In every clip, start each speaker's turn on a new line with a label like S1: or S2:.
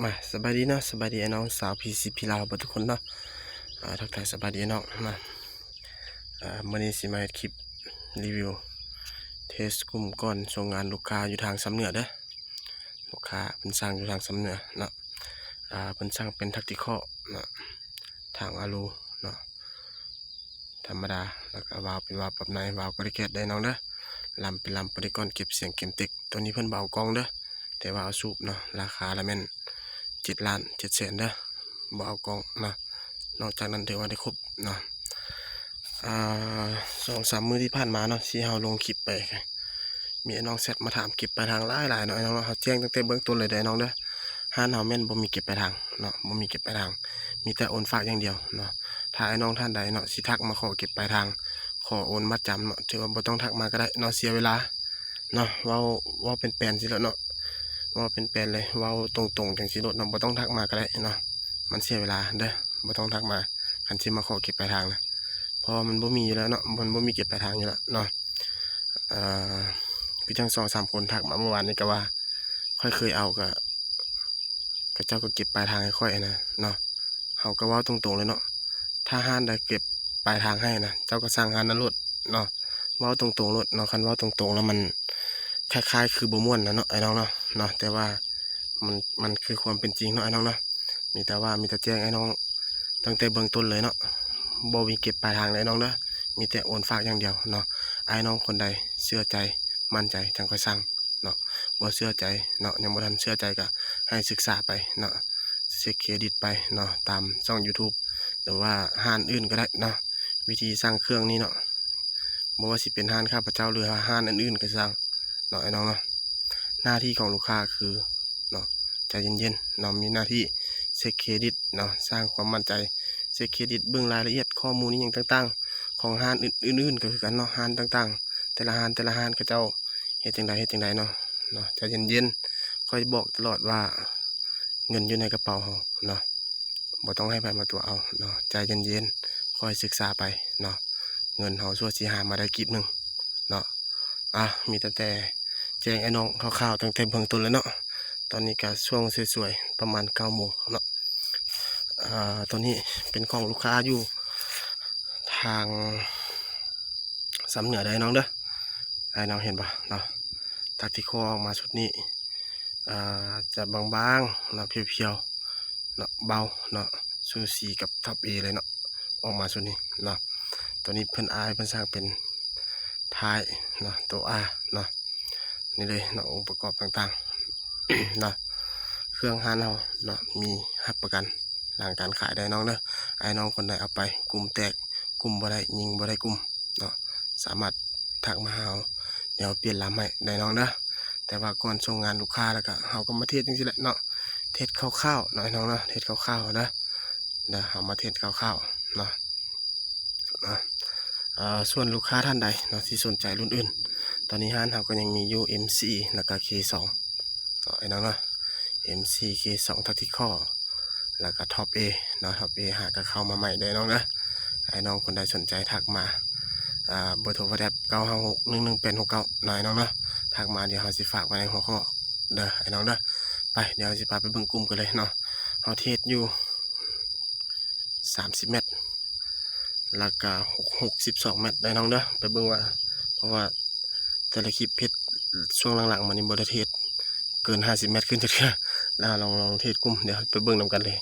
S1: มาสบายดีเนาะสบายดีไอ้น้องสาวพีซีพีลาวทุกคนเนาะทักทายสบายดีน้องนะมื่อนี้สิมาคลิปรีวิวเทสกลุ่มก่อนส่งงานลูกค้าอยู่ทางสำเหนือเด้อลูกค้าเป็นสั่งอยู่ทางสำเหนือเนาะเป็นสั่งเป็นทักติคอเนาะทางอาลูเนาะธรรมดาแล้วก็วาวเป็นวาวแบบไหนวาวก็ได้แก้ได้น้องเด้อลำเป็นลำปฏิกรเก็บเสียงเก็บเต็กตัวนี้เพิ่นเบากองเด้อแต่ว่าเอาสูบเนาะราคาละแม่น7,700,000เด้อบ่เอากองนะนอกจากนั้นถือว่าได้ครบเนาะ2-3 มื้อที่ผ่านมาเนาะที่เฮาลงคลิปไปมีน้องแซดมาถามเก็บปลายทางหลายๆเนาะน้องเฮาแจ้งตั้งแต่เบื้องต้นเลยเด้อน้องเด้อห้านเฮาแม่นบ่มีเก็บปลายทางเนาะบ่มีเก็บปลายทางมีแต่โอนฝากอย่างเดียวเนาะถ้าไอ้น้องท่านใดเนาะสิทักมาขอเก็บปลายทางขอโอนมัดจำเนาะถือว่าบ่ต้องทักมาก็ได้เนาะเสียเวลาเนาะเว้าเป็นแปลนสิแล้วเนาะว่าเป็นแปลนเลยว่าตรงๆจังสิโดดเนาะบ่ต้องทักมาก็ได้เนาะมันเสียเวลาเด้อบ่ต้องทักมาคันสิมาขอเก็บปลายทางนะเพราะมันบ่มีอยู่แล้วเนาะมันบ่มีเก็บปลายทางอยู่แล้วเนาะคือจัง2-3 คนทักมาเมื่อวานนี้ก็ว่าค่อยเคยเอาก็เจ้าก็เก็บปลายทางให้ค่อยนะเนาะเฮาก็เว้าตรงๆเลยเนาะถ้าห้านใดเก็บปลายทางให้นะเจ้าก็สร้างห้านนั้นโลดเนาะเว้าตรงๆโลดเนาะคันเว้าตรงๆแล้วมันคล้ายๆคือบ่ม่วนนะเนาะไอ้น้องเนาะแต่ว่ามันคือความเป็นจริงเนาะไอ้น้องเนาะมีแต่แจ้งไอ้น้องตั้งแต่เบื้องต้นเลยเนาะบ่มีเก็บปลายทางเลยน้องเนาะมีแต่โอนฝากอย่างเดียวเนาะไอ้น้องคนใดเชื่อใจมั่นใจจังค่อยสั่งเนาะบ่เชื่อใจเนาะยังบ่ทันเชื่อใจก็ให้ศึกษาไปเนาะเช็คเครดิตไปเนาะตามช่อง YouTube หรือว่าห้านอื่นก็ได้เนาะวิธีสร้างเครื่องนี้เนาะบ่ว่าสิเป็นห้านข้าพเจ้าหรือห้านอื่นๆก็สร้างเนาะไอ้น้องเนาะหน้าที่ของลูกค้าคือเนาะใจเย็นๆเนาะมีหน้าที่เช็คเครดิตเนาะสร้างความมั่นใจเช็คเครดิตเบิ่งรายละเอียดข้อมูลนี้อย่างต่างๆของห้านอื่นๆก็คือกันเนาะห้านต่างๆแต่ละห้านเขาเจ้าเฮ็ดจังไดเนาะใจเย็นๆค่อยบอกตลอดว่าเงินอยู่ในกระเป๋าเฮาเนาะบ่ต้องให้ไผมาตัวเอาเนาะใจเย็นๆค่อยศึกษาไปเนาะเงินเฮาซั่วสิหามาได้กีบหนึ่งเนาะมีแต่แจ้งไอ้น้องคร่าวๆตั้งแต่เบื้องต้นแล้วเนาะตอนนี้ก็ช่วงสวยๆประมาณ9 โมงเนาะตอนนี้เป็นของลูกค้าอยู่ทางสำเหนือได้น้องเด้อไอ้น้องเห็นปะเนาะตักที่คอออกมาชุดนี้จะบางๆเนาะเพียวๆเนาะเบาเนาะซูซีกับท็อปเอเลยเนาะออกมาชุดนี้เนาะตัวนี้เพิ่นสร้างเป็นท้ายเนาะตัวเนาะนี่เลยเนาะองค์ประกอบต่างๆ เนาะเครื่องห้านเราเนาะมีรับประกันหลังการขายได้น้องเด้อไอ้น้องคนใดเอาไปกลุ่มแตกกลุ่มบ่ได้ยิงบ่ได้กลุ่มเนาะสามารถทักมาหาเดี๋ยวเปลี่ยนลำให้ได้น้องเด้อแต่ว่าก่อนส่งงานลูกค้าแล้วก็เฮาก็มาเทสจังซี่แหละเนาะเทสคร่าวๆเนาะน้องเนาะเทสคร่าวๆเด้อเฮามาเทสคร่าวๆเนาะส่วนลูกค้าท่านใดเนาะที่สนใจรุ่นอื่นตอนนี้ห้านเราก็ยังมีอยู่ MC แล้วก็ K2 เนาะไอ้น้องเนาะ MC K2 Tactical แล้วก็ Top A เนาะ Top A หาก็เข้ามาใหม่ได้น้องนะไอ้น้องคนใดสนใจทักมาเบอร์โทรแอป956118169หน่อยน้องเนาะทักมาเดี๋ยวเราสิฝากไว้ในหัวข้อเด้อไอ้น้องเด้อไปเดี๋ยวสิพาไปเบิ่งกลุ่มกันเลยเนาะเราเทสอยู่30 เมตรแล้วก็62 เมตรได้น้องเด้อไปเบิ่งว่าเพราะว่าแต่ละคลิปเพชรช่วงหลังๆมานี่บ่ได้เทสเกิน50 เมตรขึ้นจักเทื่อแล้วลองเทสกลุ่มเดี๋ยวไปเบิ่งนำกันเลย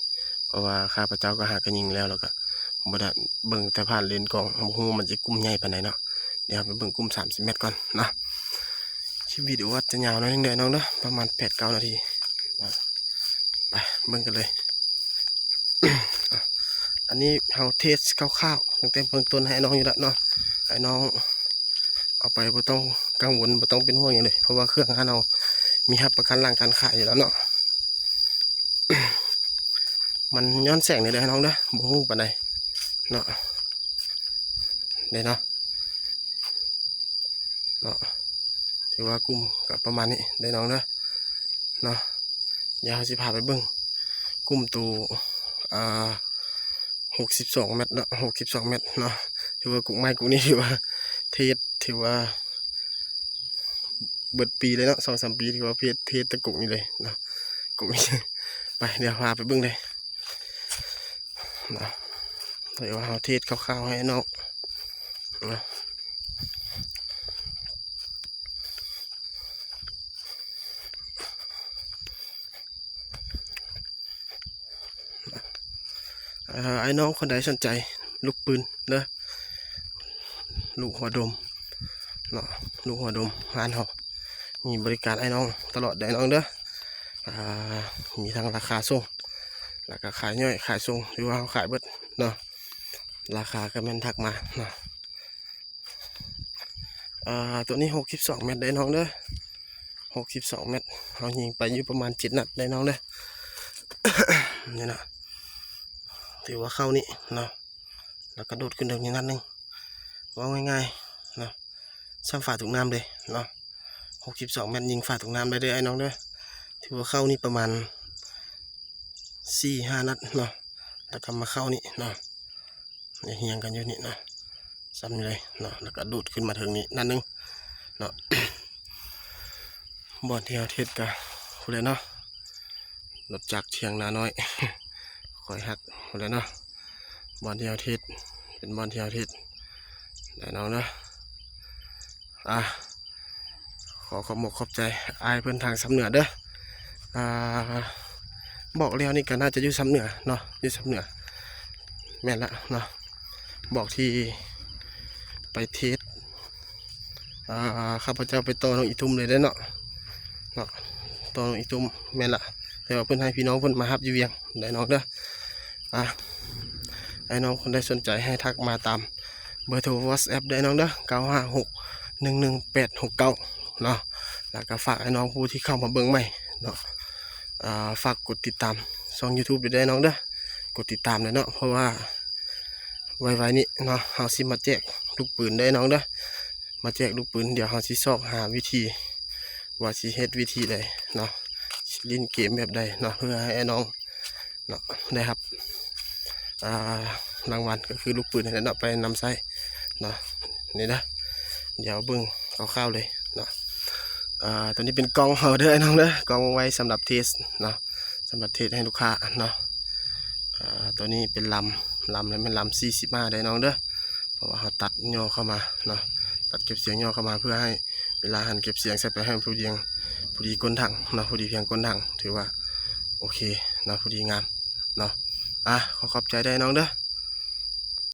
S1: เพราะว่าข้าพเจ้าก็หากันยิงแล้วก็บ่ได้เบิ่งแต่ผ่านเลนส์กล้องบ่ฮู้มันสิกลุ่มใหญ่ปานใดเนาะเดี๋ยวไปเบิ่งกลุ่ม30 เมตรก่อนเนาะคลิปวิดีโออาจจะยาวหน่อยนึงเด้อน้องเนาะประมาณ 8-9 นาทีไปเบิ่งกันเลย อันนี้เฮาเทสคร่าวๆตั้งแต่เบื้องต้นให้น้องอยู่แล้วเนาะให้น้องเอาไปบ่ต้องกังวลบ่ต้องเป็นห่วงอย่างเลยเพราะว่าเครื่องของเรามีรับประกันหลังการขายอยู่แล้วเนาะ มันย้อนแสงนี่เลยน้องเด้อบ่ฮู้ปานใดเนาะเด้เนาะถือว่ากลุ่มก็ประมาณนี้ได้น้องเด้อเนาะเดี๋ยวสิพาไปเบิ่งกลุ่มตู62 เมตรเนาะ62 เมตรเนาะถือว่ากลุ่มไม้กลุ่มนี้ถือว่าถือว่าเบิดปีเลยเนาะ2-3 ปีถือว่าเทสตะกุกนี่เลยเนาะกุกนี้ ไปเดี๋ยวพาไปเบิ่งเลยนะเดี๋ยวเอาเทศคร่าวๆให้น้องนะไอ้น้องคนใดสนใจลูกปืนเด้อลูกหัวดมเนาะลูกหัวดมร้านเขามีบริการไอ้น้องตลอดได้น้องเด้อมีทั้งราคาส่งแล้วก็ขายย่อยขายส่งหรือว่าเขาขายเบิดเนาะราคาก็แม่นทักมาเนาะตัวนี้62 เมตรได้น้องเด้อ62 เมตรเขายิงไปอยู่ประมาณ7 นัดได้น้องเด้อ นี่นะถือว่าเข้านี่เนาะแล้วก็โดดขึ้นเดิมอีกนัดนึงว่าง่ายๆเนาะซ้ำฝาถุงน้ำเลยเนาะ62 เมตรยิงฝาถุงน้ำได้เลยไอ้น้องเด้อถือว่าเข้านี่ประมาณ4-5 นัดเนาะแล้วก็มาเข้านี่เนาะเฮียงกันอยู่นี่เนาะซ้ำเลยเนาะแล้วก็ดูดขึ้นมาถึงนี้นั่นนึงเนาะ บ่อนที่เอาเทศกันคุณเลยเนาะรถจักรเชียงนาน้อย คอยหักคุณเลยเนาะบ่อนที่เอาเทศเป็นบ่อนที่เอาเทศได้น้องเนาะขอขอบขอบใจอายเพื่อนทางสำเหนือเด้อบอกแล้วนี่ก็น่าจะอยู่สำเหนือเนาะอยู่สำเหนือแม่นละเนาะบอกที่ไปเทศข้าพเจ้าไปต่อน้องอีทุ่มเลยได้เนาะต่อน้องอีทุ่มแม่นละแต่ว่าเพื่อนให้พี่น้องเพื่อนมาฮับอยู่เวียงได้น้องเด้อไอ้น้องคนใดสนใจให้ทักมาตามเบอร์โทร WhatsApp ได้น้องเด้อ956118869เนาะแล้วก็ฝากไอ้น้องผู้ที่เข้ามาเบิ่งใหม่เนาะฝากกดติดตามช่อง YouTube ด้วยได้น้องเด้อกดติดตามเลยเนาะเพราะว่าไว้นี้เนาะเฮาสิมาแจกลูกปืนได้น้องเด้อมาแจกลูกปืนเดี๋ยวเฮาสิซอกหาวิธีว่าสิเฮ็ดวิธีใดเนาะเล่นเกมแบบใดเนาะเพื่อให้ไอ้น้องเนาะได้ครับรางวัลก็คือลูกปืนให้เนาะไปนำใส่เนาะนี่นะเดี๋ยวเบิ่งคร่าวๆเลยเนาะตัวนี้เป็นกล่องเฮาเด้อน้องเด้อกล่องไว้สำหรับเทสเนาะสำหรับเทสให้ลูกค้าเนาะตัวนี้เป็นลำแล้วเป็นลำ45ได้น้องเด้อเพราะว่าเขาตัดย่อเข้ามาเนาะตัดเก็บเสียงย่อเข้ามาเพื่อให้เวลาหันเก็บเสียงใส่ไปให้พอดีก้นถังเนาะพอดีเพียงก้นถังถือว่าโอเคเนาะพอดีงามเนาะขอขอบใจได้น้องเด้อ